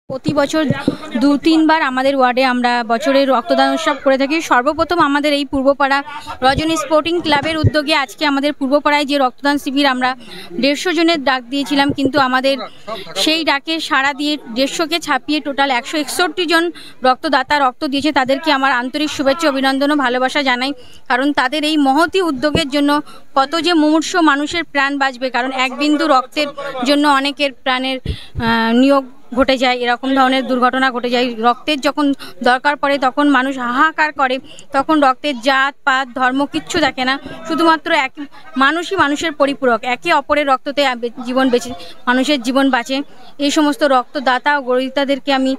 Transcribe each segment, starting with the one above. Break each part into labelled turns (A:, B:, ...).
A: প্রতি বছর ২-৩ বার আমাদের ওয়ার্ডে আমরা বছরের রক্তদান উৎসব করে থাকি। সর্বপ্রথম আমাদের এই পূর্বপাড়া রজনী স্পোর্টিং ক্লাবের উদ্যোগে আজকে আমাদের পূর্বপাড়ায় যে রক্তদান শিবির আমরা ১৫০ জনের ডাক দিয়েছিলাম, কিন্তু আমাদের সেই ডাকে সাড়া দিয়ে ১৫০কে ছাপিয়ে টোটাল ১৬১ জন রক্তদাতা রক্ত দিয়েছে। তাদেরকে আমার আন্তরিক শুভেচ্ছা, অভিনন্দন ও ভালোবাসা জানাই, কারণ তাদের এই মহতি উদ্যোগের জন্য কত যে মুমূর্ষ মানুষের প্রাণ বাঁচবে, কারণ এক বিন্দু রক্তের জন্য অনেকের প্রাণের নিয়োগ ঘটে যায়, এরকম ধরনের দুর্ঘটনা ঘটে যায়। রক্তের যখন দরকার পড়ে তখন মানুষ হাহাকার করে, তখন রক্তের জাত পাত ধর্ম কিচ্ছু দেখে না, শুধুমাত্র এক মানুষই মানুষের পরিপূরক, একে অপরের রক্ততে জীবন বেঁচে মানুষের জীবন বাঁচে। এই সমস্ত রক্তদাতা ও গ্রহীতাদেরকে আমি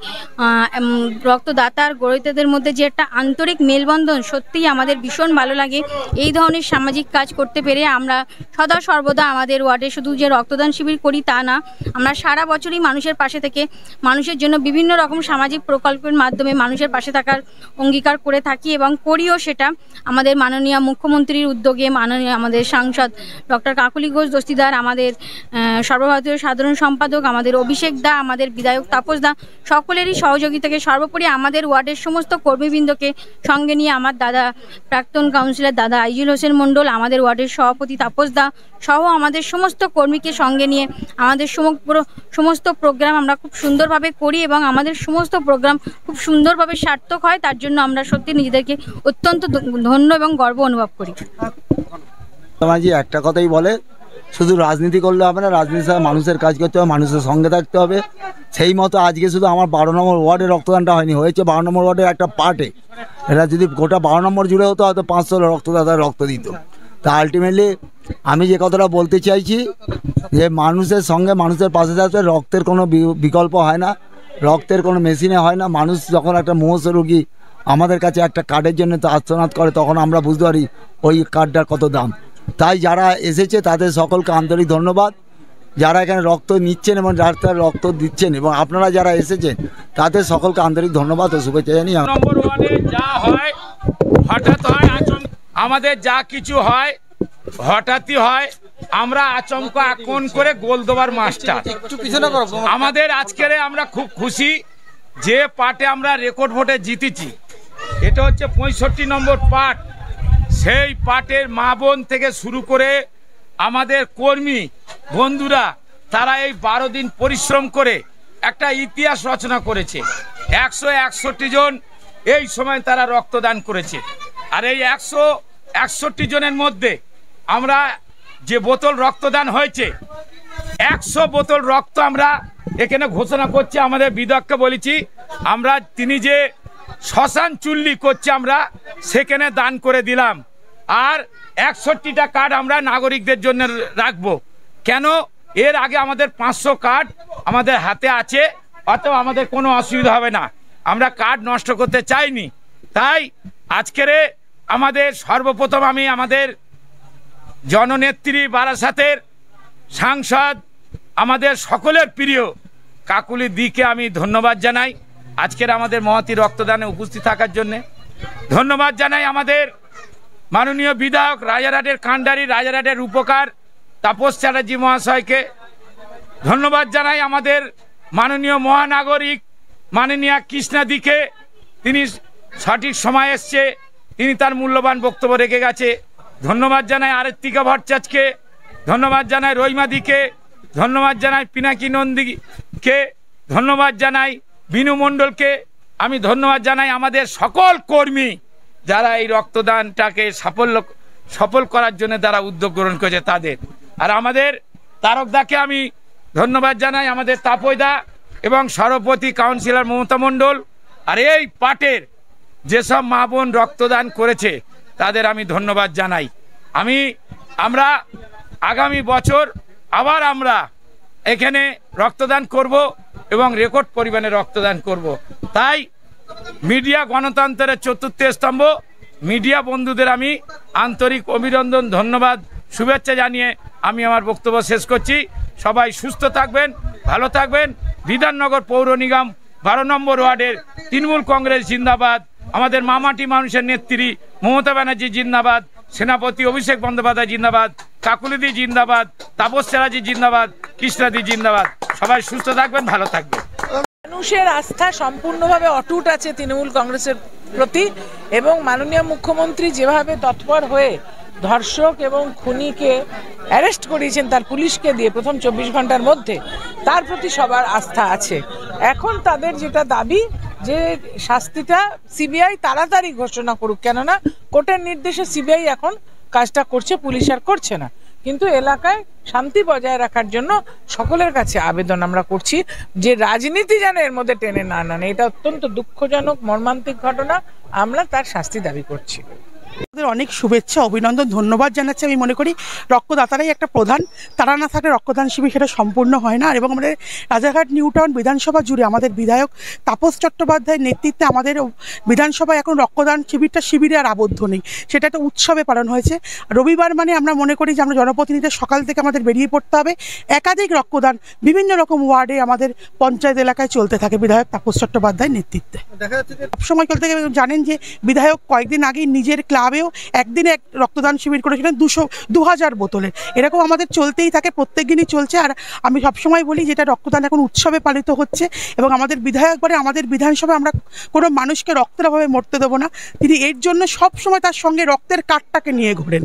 A: রক্তদাতা আর গ্রহীতাদের মধ্যে যে একটা আন্তরিক মেলবন্ধন, সত্যিই আমাদের ভীষণ ভালো লাগে। এই ধরনের সামাজিক কাজ করতে পেরে আমরা সদা সর্বদা আমাদের ওয়ার্ডে শুধু যে রক্তদান শিবির করি তা না, আমরা সারা বছরই মানুষের পাশে থেকে মানুষের জন্য বিভিন্ন রকম সামাজিক প্রকল্পের মাধ্যমে মানুষের পাশে থাকার অঙ্গীকার করে থাকি এবং করিও সেটা। আমাদের মাননীয় মুখ্যমন্ত্রীর উদ্যোগে মাননীয় আমাদের সাংসদ ডক্টর কাকলি ঘোষ দস্তিদার, আমাদের সর্বভারতীয় সাধারণ সম্পাদক আমাদের অভিষেক দা, আমাদের বিধায়ক তাপস দা, সকলেরই সহযোগিতাকে, সর্বোপরি আমাদের ওয়ার্ডের সমস্ত কর্মীবৃন্দকে সঙ্গে নিয়ে আমার দাদা প্রাক্তন কাউন্সিলর দাদা আইজুল হোসেন মণ্ডল, আমাদের ওয়ার্ডের সভাপতি তাপস দা সহ আমাদের সমস্ত কর্মীকে সঙ্গে নিয়ে আমাদের সমস্ত প্রোগ্রাম আমরা খুব সুন্দরভাবে করি এবং আমাদের সমস্ত প্রোগ্রাম খুব সুন্দরভাবে সার্থক হয়। তার জন্য আমরা সত্যি নিজেদেরকে অত্যন্ত ধন্য এবং গর্ব অনুভব করি।
B: মাঝি একটা কথাই বলে, শুধু রাজনীতি করলে হবে না, রাজনীতির সাথে মানুষের কাজ করতে হবে, মানুষের সঙ্গে থাকতে হবে। সেই মতো আজকে শুধু আমার 12 নম্বর ওয়ার্ডে রক্তদানটা হয়নি, হয়েছে 12 নম্বর ওয়ার্ডের একটা পার্টে। এটা যদি গোটা 12 নম্বর জুড়ে হতো হয়তো 500 রক্তদাতা রক্ত দিত। তা আলটিমেটলি আমি যে কথাটা বলতে চাইছি যে মানুষের সঙ্গে মানুষের পাশে থাকতে, রক্তের কোনো বিকল্প হয় না, রক্তের কোনো মেশিনে হয় না। মানুষ যখন একটা মুমূর্ষ রোগী আমাদের কাছে একটা কার্ডের জন্য তো আর্তনাদ করে, তখন আমরা বুঝতে পারি ওই কার্ডটার কত দাম। তাই যারা এসেছে তাদের সকলকে আন্তরিক ধন্যবাদ, যারা এখানে রক্ত নিচ্ছেন এবং যারা রক্ত দিচ্ছেন, এবং আপনারা যারা এসেছেন তাদের সকলকে আন্তরিক ধন্যবাদ ও শুভেচ্ছা জানিয়ে
C: নম্বর ওয়ার্ডে যা হয় হঠাৎ হয়, আমাদের যা কিছু হয় হঠাৎই হয়। আমরা আচমকা আকন করে গোল দেওয়ার মাস্টার আমাদের। আজকের আমরা খুব খুশি যে পার্টে আমরা রেকর্ড ভোটে জিতেছি, এটা হচ্ছে 65 নম্বর পার্ট। সেই পার্টের মা বোন থেকে শুরু করে আমাদের কর্মী বন্ধুরা, তারা এই 12 দিন পরিশ্রম করে একটা ইতিহাস রচনা করেছে। 161 জন এই সময় তারা রক্তদান করেছে। আর এই 161 জনের মধ্যে আমরা যে বোতল রক্তদান হয়েছে, 100 বোতল রক্ত আমরা এখানে ঘোষণা করছি। আমাদের বিধায়ককে বলেছি আমরা, তিনি যে শ্মশান চুল্লি করছে আমরা সেখানে দান করে দিলাম। আর 61টা কার্ড আমরা নাগরিকদের জন্য রাখবো। কেন? এর আগে আমাদের 500 কার্ড আমাদের হাতে আছে, অতএব আমাদের কোনো অসুবিধা হবে না, আমরা কার্ড নষ্ট করতে চাইনি। তাই আজকের আমাদের সর্বপ্রথম আমি আমাদের জননেত্রী বারাসাতের সাংসদ, আমাদের সকলের প্রিয় কাকুলি দিকে আমি ধন্যবাদ জানাই আজকের আমাদের মহতী রক্তদানে উপস্থিত থাকার জন্যে। ধন্যবাদ জানাই আমাদের মাননীয় বিধায়ক রাজারহাটের কান্ডারি, রাজারহাটের উপকার তাপস চ্যাটার্জি মহাশয়কে। ধন্যবাদ জানাই আমাদের মাননীয় মহানাগরিক মাননীয়া কৃষ্ণাদিকে, তিনি সঠিক সময় এসছে, তিনি তার মূল্যবান বক্তব্য রেখে গেছে। ধন্যবাদ জানাই আরেত্তিকা ভট্টাচার্যকে, ধন্যবাদ জানাই রহিমাদিকে, ধন্যবাদ জানাই পিনাকি নন্দীকে, ধন্যবাদ জানাই বিনু মণ্ডলকে। আমি ধন্যবাদ জানাই আমাদের সকল কর্মী যারা এই রক্তদানটাকে সফল করার জন্য তারা উদ্যোগ গ্রহণ করেছে তাদের। আর আমাদের তারকদাকে আমি ধন্যবাদ জানাই, আমাদের তাপয়দা এবং সভাপতি কাউন্সিলর মমতা মণ্ডল। আর এই পার্টের যেসব মা বোন রক্তদান করেছে তাদের আমি ধন্যবাদ জানাই। আমরা আগামী বছর আবার আমরা এখানে রক্তদান করব এবং রেকর্ড পরিমাণে রক্তদান করব। তাই মিডিয়া গণতন্ত্রের চতুর্থ স্তম্ভ, মিডিয়া বন্ধুদের আমি আন্তরিক অভিনন্দন, ধন্যবাদ, শুভেচ্ছা জানিয়ে আমি আমার বক্তব্য শেষ করছি। সবাই সুস্থ থাকবেন, ভালো থাকবেন, বিধাননগর পৌর নিগম 12 নম্বর ওয়ার্ডের তৃণমূল কংগ্রেস জিন্দাবাদ, আমাদের মামাটি মানুষের নেত্রী মমতা ব্যানার্জি জিন্দাবাদ, সেনাপতি অভিষেক বন্দ্যোপাধ্যায় জিন্দাবাদ, কাকুলিদি জিন্দাবাদ, তাপস চ্যাটার্জি জিন্দাবাদ, কৃষ্ণাদি জিন্দাবাদ। সবাই সুস্থ থাকবেন, ভালো থাকবেন।
D: মানুষের আস্থা সম্পূর্ণভাবে অটুট আছে তৃণমূল কংগ্রেসের প্রতি, এবং মাননীয় মুখ্যমন্ত্রী যেভাবে তৎপর হয়ে ধর্ষক এবং খুনিকে অ্যারেস্ট করিয়েছেন তার পুলিশকে দিয়ে প্রথম 24 ঘন্টার মধ্যে, তার প্রতি সবার আস্থা আছে। এখন তাদের যেটা দাবি যে শাস্তিটা সিবিআই তাড়াতাড়ি ঘোষণা করুক, কেননা কোর্টের নির্দেশে সিবিআই এখন কাজটা করছে, পুলিশ আর করছে না। কিন্তু এলাকায় শান্তি বজায় রাখার জন্য সকলের কাছে আবেদন আমরা করছি যে রাজনীতি যেন এর মধ্যে টেনে না আনে। এটা অত্যন্ত দুঃখজনক মর্মান্তিক ঘটনা, আমরা তার শাস্তি দাবি করছি।
E: অনেক শুভেচ্ছা, অভিনন্দন, ধন্যবাদ জানাচ্ছি। আমি মনে করি রক্তদাতারাই একটা প্রধান, তারা না থাকলে রক্তদান শিবির সেটা সম্পূর্ণ হয় না। এবং আমাদের রাজারহাট নিউ টাউন বিধানসভা জুড়ে আমাদের বিধায়ক তাপস চট্টোপাধ্যায়ের নেতৃত্বে আমাদের বিধানসভায় এখন রক্তদান শিবিরে আর আবদ্ধ নেই, সেটা একটা উৎসবে পালন হয়েছে। রবিবার মানে আমরা মনে করি যে আমরা জনপ্রতিনিধিদের সকাল থেকে আমাদের বেরিয়ে পড়তে হবে। একাধিক রক্তদান বিভিন্ন রকম ওয়ার্ডে আমাদের পঞ্চায়েত এলাকায় চলতে থাকে বিধায়ক তাপস চট্টোপাধ্যায়ের নেতৃত্বে। সবসময় চলতে গেলে জানেন যে বিধায়ক কয়েকদিন আগেই নিজের ক্লাবেও একদিনে এক রক্তদান শিবির করেছিলেন 2000 বোতলের। এরকম আমাদের চলতেই থাকে, প্রত্যেক দিনই চলছে। আর আমি সবসময় বলি যেটা রক্তদান এখন উৎসবে পালিত হচ্ছে, এবং আমাদের বিধায়ক বলে আমাদের বিধানসভায় আমরা কোনো মানুষকে রক্তের অভাবে মরতে দেবো না। তিনি এর জন্য সবসময় তার সঙ্গে রক্তের কার্ডটাকে নিয়ে ঘোরেন।